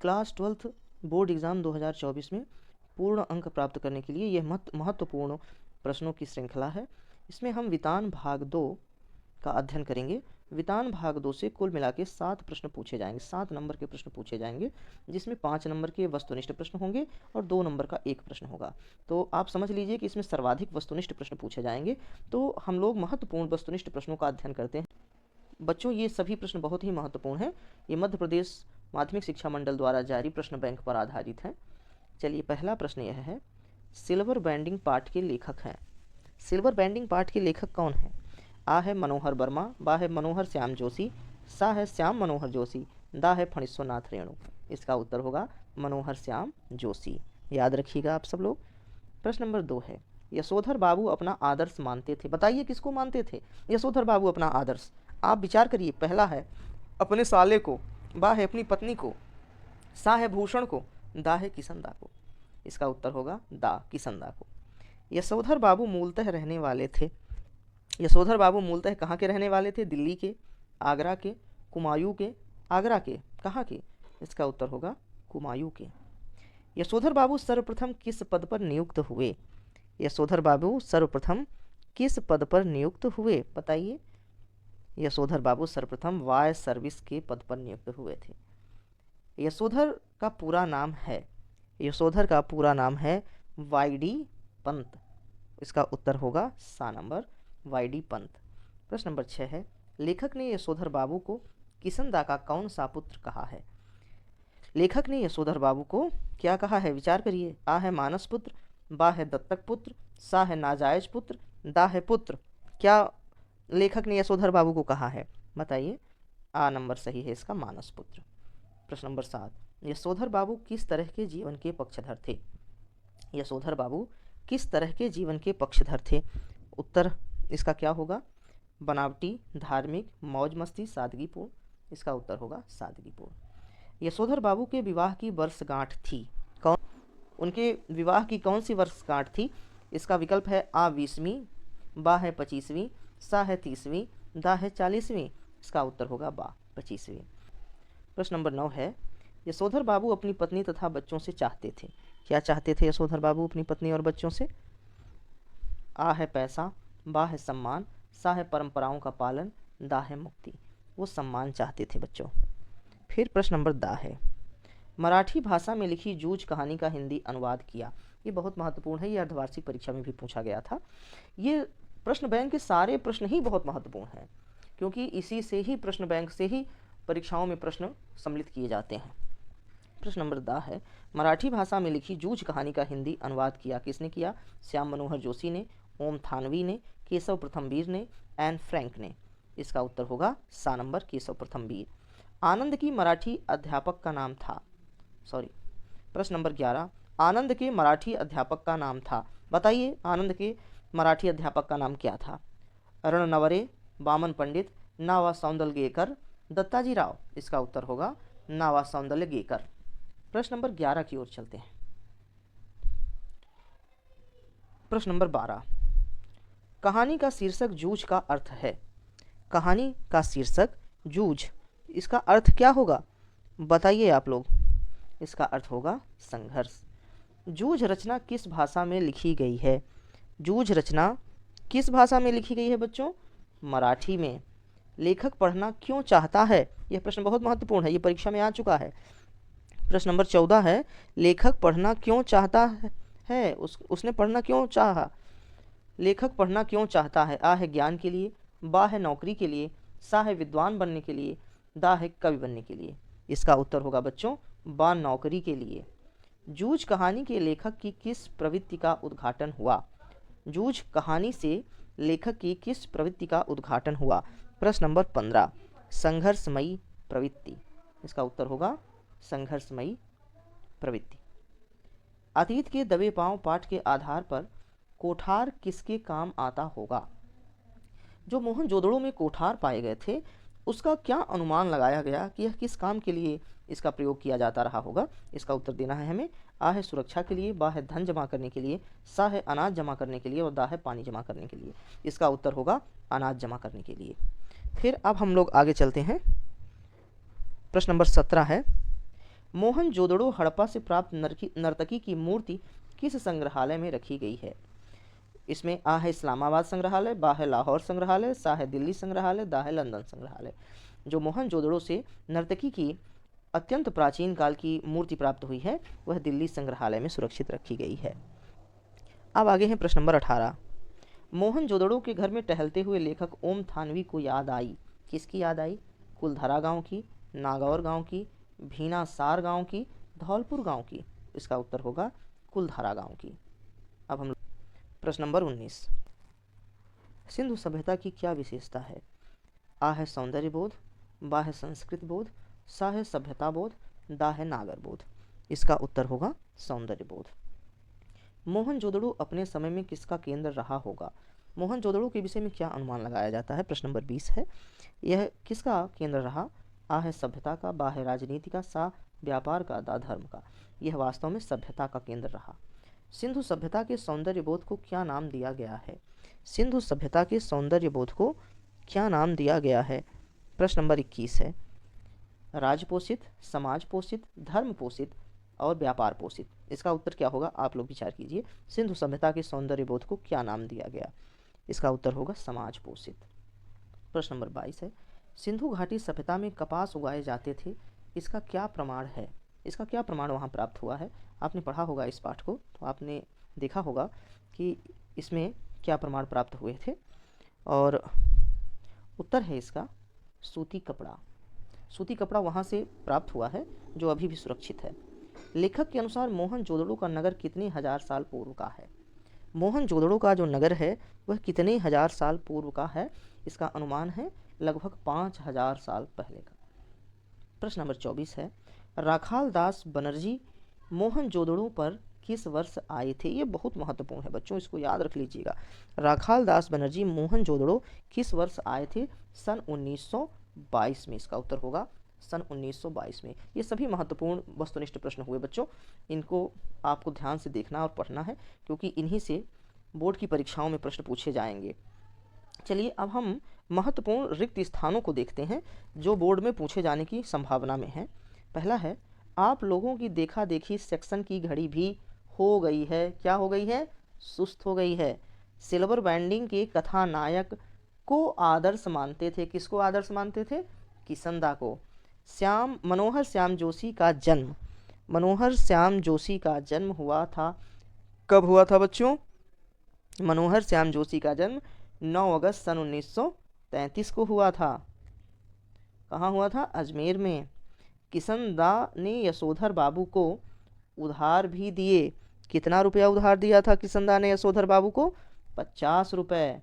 Class 12th board exam 2024 में पूर्ण अंक प्राप्त करने के लिए यह महत्वपूर्ण प्रश्नों की श्रृंखला है। इसमें हम वितान भाग 2 का अध्ययन करेंगे। वितान भाग 2 से कुल मिला के 7 प्रश्न पूछे जाएंगे, 7 नंबर के प्रश्न पूछे जाएंगे, जिसमें 5 नंबर के वस्तुनिष्ठ प्रश्न होंगे और 2 नंबर का एक प्रश्न होगा। तो आप समझ लीजिए कि इसमें सर्वाधिक वस्तुनिष्ठ प्रश्न पूछे जाएंगे। तो हम लोग महत्वपूर्ण वस्तुनिष्ठ प्रश्नों का अध्ययन करते हैं। बच्चों, ये सभी प्रश्न बहुत ही महत्वपूर्ण हैं। ये मध्य प्रदेश माध्यमिक शिक्षा मंडल द्वारा जारी प्रश्न बैंक पर आधारित हैं। चलिए, पहला प्रश्न यह है, सिल्वर बैंडिंग पाठ के लेखक हैं। सिल्वर बैंडिंग पाठ के लेखक कौन है? आ है मनोहर वर्मा, बा है मनोहर श्याम जोशी, सा है श्याम मनोहर जोशी, दा है फणीश्वरनाथ रेणु। इसका उत्तर होगा मनोहर श्याम जोशी। याद रखिएगा आप सब लोग। प्रश्न नंबर 2 है, यशोधर बाबू अपना आदर्श मानते थे। बताइए किसको मानते थे यशोधर बाबू अपना आदर्श? आप विचार करिए। पहला है अपने साले को, बा है अपनी पत्नी को, सा है भूषण को, दा है किसनदा को। इसका उत्तर होगा दा, किसनदा को। यशोधर बाबू मूलतः रहने वाले थे। यशोधर बाबू मूलतः कहाँ के रहने वाले थे? दिल्ली के, आगरा के, कुमायूं के, आगरा के, कहाँ के? इसका उत्तर होगा कुमायूं के। यशोधर बाबू सर्वप्रथम किस पद पर नियुक्त हुए? यशोधर बाबू सर्वप्रथम किस पद पर नियुक्त हुए? बताइए। यशोधर बाबू सर्वप्रथम वाय सर्विस के पद पर नियुक्त हुए थे। यशोधर का पूरा नाम है, यशोधर का पूरा नाम है वाई.डी. पंत। इसका उत्तर होगा सा नंबर, वाई.डी. पंत। प्रश्न नंबर 6 है, लेखक ने यशोधर बाबू को किसनदा का कौन सा पुत्र कहा है? लेखक ने यशोधर बाबू को क्या कहा है? विचार करिए। आ है मानस पुत्र, बा है दत्तक पुत्र, सा है नाजायज पुत्र, दा है पुत्र। क्या लेखक ने यशोधर बाबू को कहा है? बताइए। आ नंबर सही है इसका, मानस पुत्र। प्रश्न नंबर 7, यशोधर बाबू किस तरह के जीवन के पक्षधर थे? यशोधर बाबू किस तरह के जीवन के पक्षधर थे? उत्तर इसका क्या होगा? बनावटी, धार्मिक, मौज मस्ती, सादगीपूर्ण। इसका उत्तर होगा सादगीपूर्ण। यशोधर बाबू के विवाह की वर्षगांठ थी कौन? उनके विवाह की कौन सी वर्षगांठ थी? इसका विकल्प है आ 20वीं, बा है 25वीं, सा है 30वीं, दा है 40वीं। इसका उत्तर होगा बा, 25वीं। प्रश्न नंबर 9 है, यशोधर बाबू अपनी पत्नी तथा बच्चों से चाहते थे। क्या चाहते थे यशोधर बाबू अपनी पत्नी और बच्चों से? आ है पैसा, बा है सम्मान, सा है परंपराओं का पालन, दा है मुक्ति। वो सम्मान चाहते थे बच्चों। फिर प्रश्न नंबर दा है, मराठी भाषा में लिखी जूझ कहानी का हिंदी अनुवाद किया। ये बहुत महत्वपूर्ण है, ये अर्धवार्षिक परीक्षा में भी पूछा गया था। ये प्रश्न बैंक के सारे प्रश्न ही बहुत महत्वपूर्ण हैं, क्योंकि इसी से ही प्रश्न बैंक से ही परीक्षाओं में प्रश्न सम्मिलित किए जाते हैं। प्रश्न नंबर दा है, मराठी भाषा में लिखी जूझ कहानी का हिंदी अनुवाद किया किसने किया? श्याम मनोहर जोशी ने, ओम थानवी ने, केशव प्रथमवीर ने, एन फ्रैंक ने। इसका उत्तर होगा सा नंबर, केशव प्रथमवीर। आनंद की मराठी अध्यापक का नाम था, प्रश्न नंबर 11, आनंद के मराठी अध्यापक का नाम था। बताइए, आनंद के मराठी अध्यापक का नाम क्या था? रणनवरे, वामन पंडित, नावा सौंदलगेकर, दत्ताजी राव। इसका उत्तर होगा नावा सौंदलगेकर। प्रश्न नंबर 11 की ओर चलते हैं। प्रश्न नंबर 12, कहानी का शीर्षक जूझ का अर्थ है। कहानी का शीर्षक जूझ, इसका अर्थ क्या होगा? बताइए आप लोग। इसका अर्थ होगा संघर्ष। जूझ रचना किस भाषा में लिखी गई है? जूझ रचना किस भाषा में लिखी गई है बच्चों? मराठी में। लेखक पढ़ना क्यों चाहता है? यह प्रश्न बहुत महत्वपूर्ण है, यह परीक्षा में आ चुका है। प्रश्न नंबर 14 है, लेखक पढ़ना क्यों चाहता है? उसने पढ़ना क्यों चाहा? लेखक पढ़ना क्यों चाहता है? आ है ज्ञान के लिए, बा है नौकरी के लिए, सा है विद्वान बनने के लिए, दा है कवि बनने के लिए। इसका उत्तर होगा बच्चों बा, नौकरी के लिए। जूझ कहानी के लेखक की किस प्रवृत्ति का उद्घाटन हुआ? जूझ कहानी से लेखक की किस प्रवृत्ति का उद्घाटन हुआ? प्रश्न नंबर 15, संघर्षमयी प्रवृत्ति। इसका उत्तर होगा संघर्षमयी प्रवृत्ति। अतीत के दबे पांव पाठ के आधार पर कोठार किसके काम आता होगा? जो मोहनजोदड़ो में कोठार पाए गए थे, उसका क्या अनुमान लगाया गया कि यह किस काम के लिए इसका प्रयोग किया जाता रहा होगा? इसका उत्तर देना है हमें। आ है सुरक्षा के लिए, बा है धन जमा करने के लिए, सा है अनाज जमा करने के लिए और दा है पानी जमा करने के लिए। इसका उत्तर होगा अनाज जमा करने के लिए। फिर अब हम लोग आगे चलते हैं। प्रश्न नंबर 17 है, मोहनजोदड़ो हड़प्पा से प्राप्त नर्तकी की मूर्ति किस संग्रहालय में रखी गई है? इसमें आ है इस्लामाबाद संग्रहालय, बा है लाहौर संग्रहालय, सा है दिल्ली संग्रहालय, दा है लंदन संग्रहालय। जो मोहनजोदड़ो से नर्तकी की अत्यंत प्राचीन काल की मूर्ति प्राप्त हुई है वह दिल्ली संग्रहालय में सुरक्षित रखी गई है। अब आगे है प्रश्न नंबर 18। मोहनजोदड़ो के घर में टहलते हुए लेखक ओम थानवी को याद आई। किसकी याद आई? कुलधरा गांव की, नागौर गांव की, भीनासार गांव की, धौलपुर गांव की। इसका उत्तर होगा कुलधरा गांव की। अब हम प्रश्न नंबर 19। सिंधु सभ्यता की क्या विशेषता है? आ है सौंदर्य बोध, बा है संस्कृत बोध, सा है सभ्यता बोध, दा है नागर बोध। इसका उत्तर होगा सौंदर्य बोध। मोहनजोदड़ो अपने समय में किसका केंद्र रहा होगा? मोहनजोदड़ो के विषय में क्या अनुमान लगाया जाता है? प्रश्न नंबर 20 है। यह किसका केंद्र रहा? आ है सभ्यता का, बा है राजनीति का, सा व्यापार का, दा धर्म का। यह वास्तव में सभ्यता का केंद्र रहा। सिंधु सभ्यता के सौंदर्य बोध को क्या नाम दिया गया है? सिंधु सभ्यता के सौंदर्य बोध को क्या नाम दिया गया है? प्रश्न नंबर 21 है। राजपोषित, समाज पोषित, धर्म पोषित और व्यापार पोषित। इसका उत्तर क्या होगा? आप लोग विचार कीजिए। सिंधु सभ्यता के सौंदर्य बोध को क्या नाम दिया गया? इसका उत्तर होगा समाज पोषित। प्रश्न नंबर 22 है। सिंधु घाटी सभ्यता में कपास उगाए जाते थे, इसका क्या प्रमाण है? इसका क्या प्रमाण वहाँ प्राप्त हुआ है? आपने पढ़ा होगा इस पाठ को, तो आपने देखा होगा कि इसमें क्या प्रमाण प्राप्त हुए थे। और उत्तर है इसका सूती कपड़ा। सूती कपड़ा वहाँ से प्राप्त हुआ है जो अभी भी सुरक्षित है। लेखक के अनुसार मोहनजोदड़ो का नगर कितने हजार साल पूर्व का है? मोहनजोदड़ो का जो नगर है वह कितने हजार साल पूर्व का है? इसका अनुमान है लगभग 5000 साल पहले का। प्रश्न नंबर 24 है। राखाल दास बनर्जी मोहनजोदड़ो पर किस वर्ष आए थे? ये बहुत महत्वपूर्ण है बच्चों, इसको याद रख लीजिएगा। राखाल दास बनर्जी मोहनजोदड़ो किस वर्ष आए थे? सन 1922 में। इसका उत्तर होगा सन 1922 में। ये सभी महत्वपूर्ण वस्तुनिष्ठ प्रश्न हुए बच्चों, इनको आपको ध्यान से देखना और पढ़ना है क्योंकि इन्हीं से बोर्ड की परीक्षाओं में प्रश्न पूछे जाएंगे। चलिए अब हम महत्वपूर्ण रिक्त स्थानों को देखते हैं जो बोर्ड में पूछे जाने की संभावना में है। पहला है, आप लोगों की देखा देखी सेक्शन की घड़ी भी हो गई है। क्या हो गई है? सुस्त हो गई है। सिल्वर बैंडिंग के कथानायक को आदर्श मानते थे। किसको आदर्श मानते थे? किसनदा को। मनोहर श्याम जोशी का जन्म हुआ था। कब हुआ था बच्चों? मनोहर श्याम जोशी का जन्म 9 अगस्त सन 1933 को हुआ था। कहाँ हुआ था? अजमेर में। किसनदा ने यशोधर बाबू को उधार भी दिए। कितना रुपया उधार दिया था किसनदा ने यशोधर बाबू को? 50 रुपए।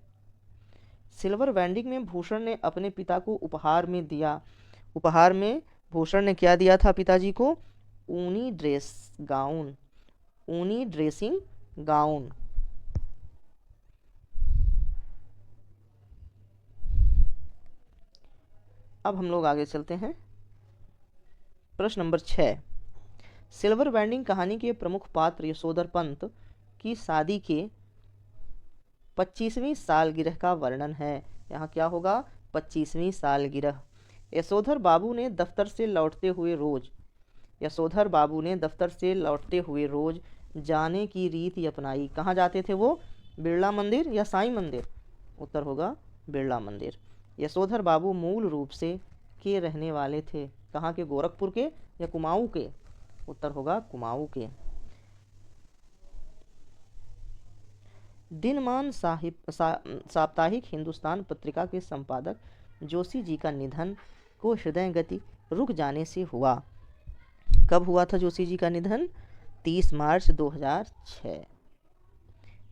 सिल्वर बैंडिंग में भूषण ने अपने पिता को उपहार में दिया। उपहार में भूषण ने क्या दिया था पिताजी को? ऊनी ड्रेसिंग गाउन। अब हम लोग आगे चलते हैं। प्रश्न नंबर 6। सिल्वर बैंडिंग कहानी के प्रमुख पात्र यशोधर पंत की शादी के 25वीं सालगिरह का वर्णन है। यहाँ क्या होगा? 25वीं सालगिरह। यशोधर बाबू ने दफ्तर से लौटते हुए रोज जाने की रीति अपनाई। कहाँ जाते थे वो? बिरला मंदिर या साईं मंदिर? उत्तर होगा बिरला मंदिर। यशोधर बाबू मूल रूप से के रहने वाले थे। कहाँ के? गोरखपुर के या कुमाऊं के? उत्तर होगा कुमाऊं के। दिनमान साप्ताहिक हिंदुस्तान पत्रिका के संपादक जोशी जी का निधन को हृदय गति रुक जाने से हुआ। कब हुआ था जोशी जी का निधन? 30 मार्च 2006।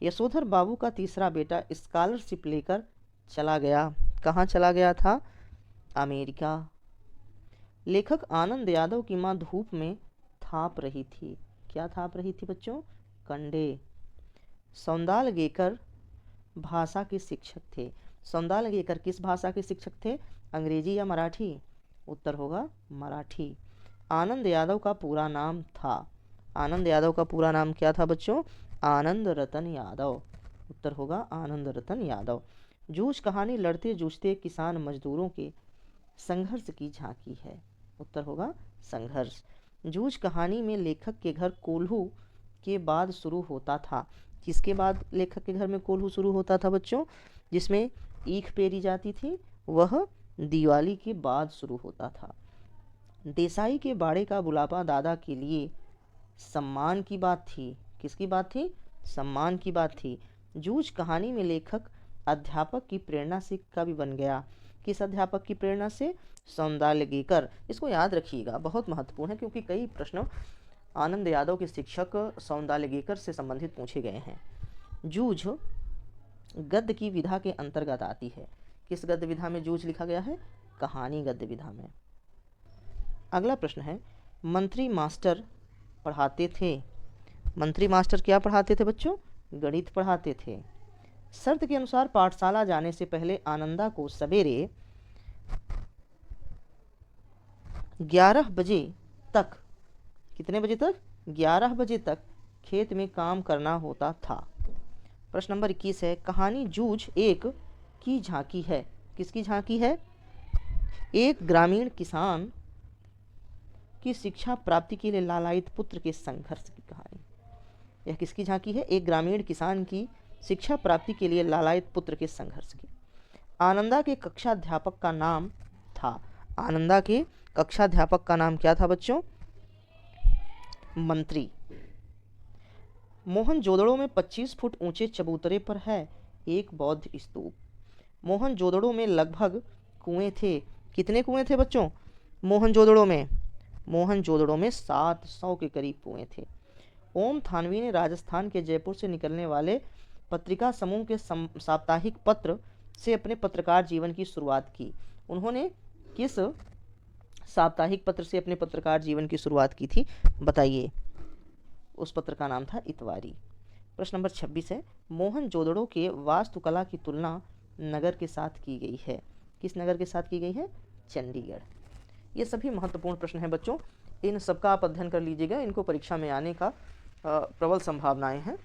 यशोधर बाबू का तीसरा बेटा स्कॉलरशिप लेकर चला गया। कहाँ चला गया था? अमेरिका। लेखक आनंद यादव की मां धूप में थाप रही थी। क्या थाप रही थी बच्चों? कंडे। सौंदालगेकर भाषा के शिक्षक थे। सौंदालगेकर किस भाषा के शिक्षक थे? अंग्रेजी या मराठी? उत्तर होगा मराठी। आनंद यादव का पूरा नाम था। आनंद यादव का पूरा नाम क्या था बच्चों? आनंद रतन यादव। उत्तर होगा आनंद रतन यादव। जूझ कहानी लड़ते जूझते किसान मजदूरों के संघर्ष की झांकी है। उत्तर होगा संघर्ष। जूझ कहानी में लेखक के घर कोल्हू के बाद शुरू होता था। किसके बाद लेखक के घर में कोल्हू शुरू होता था बच्चों? जिसमें ईख पेरी जाती थी, वह दिवाली के बाद शुरू होता था। देसाई के बाड़े का बुलावा दादा के लिए सम्मान की बात थी। किसकी बात थी? सम्मान की बात थी। जूझ कहानी में लेखक अध्यापक की प्रेरणा से कवि बन गया। किस अध्यापक की प्रेरणा से? सौंदालगीकर। इसको याद रखिएगा, बहुत महत्वपूर्ण है, क्योंकि कई प्रश्न आनंद यादव के शिक्षक सौंदालगीकर से संबंधित पूछे गए हैं। जूझ गद्य की विधा के अंतर्गत आती है। किस गद्य विधा में जूझ लिखा गया है? कहानी गद्य विधा में। अगला प्रश्न है, मंत्री मास्टर पढ़ाते थे। मंत्री मास्टर क्या पढ़ाते थे बच्चों? गणित पढ़ाते थे। शर्त के अनुसार पाठशाला जाने से पहले आनंदा को सवेरे 11 बजे तक, कितने बजे तक? 11 बजे तक खेत में काम करना होता था। प्रश्न नंबर 21 है, कहानी जूझ एक की झांकी है। किसकी झांकी है? एक ग्रामीण किसान की शिक्षा प्राप्ति के लिए लालायित पुत्र के संघर्ष की कहानी। यह किसकी झांकी है? एक ग्रामीण किसान की शिक्षा प्राप्ति के लिए लालायित पुत्र के संघर्ष की। आनंदा के कक्षाध्यापक का नाम था। आनंदा के कक्षाध्यापक का नाम क्या था बच्चों? मंत्री। मोहनजोदड़ो में 25 फुट ऊंचे चबूतरे पर है एक बौद्ध स्तूप। मोहनजोदड़ो में लगभग कुएं थे। कितने कुएं थे बच्चों मोहनजोदड़ो में? मोहनजोदड़ो में 700 के करीब कुएं थे। ओम थानवी ने राजस्थान के जयपुर से निकलने वाले पत्रिका समूह के साप्ताहिक पत्र से अपने पत्रकार जीवन की शुरुआत की। उन्होंने किस साप्ताहिक पत्र से अपने पत्रकार जीवन की शुरुआत की थी? बताइए। उस पत्र का नाम था इतवारी। प्रश्न नंबर 26 है, मोहनजोदड़ो के वास्तुकला की तुलना नगर के साथ की गई है। किस नगर के साथ की गई है? चंडीगढ़। ये सभी महत्वपूर्ण प्रश्न हैं बच्चों, इन सबका आप अध्ययन कर लीजिएगा। इनको परीक्षा में आने का प्रबल संभावनाएं हैं।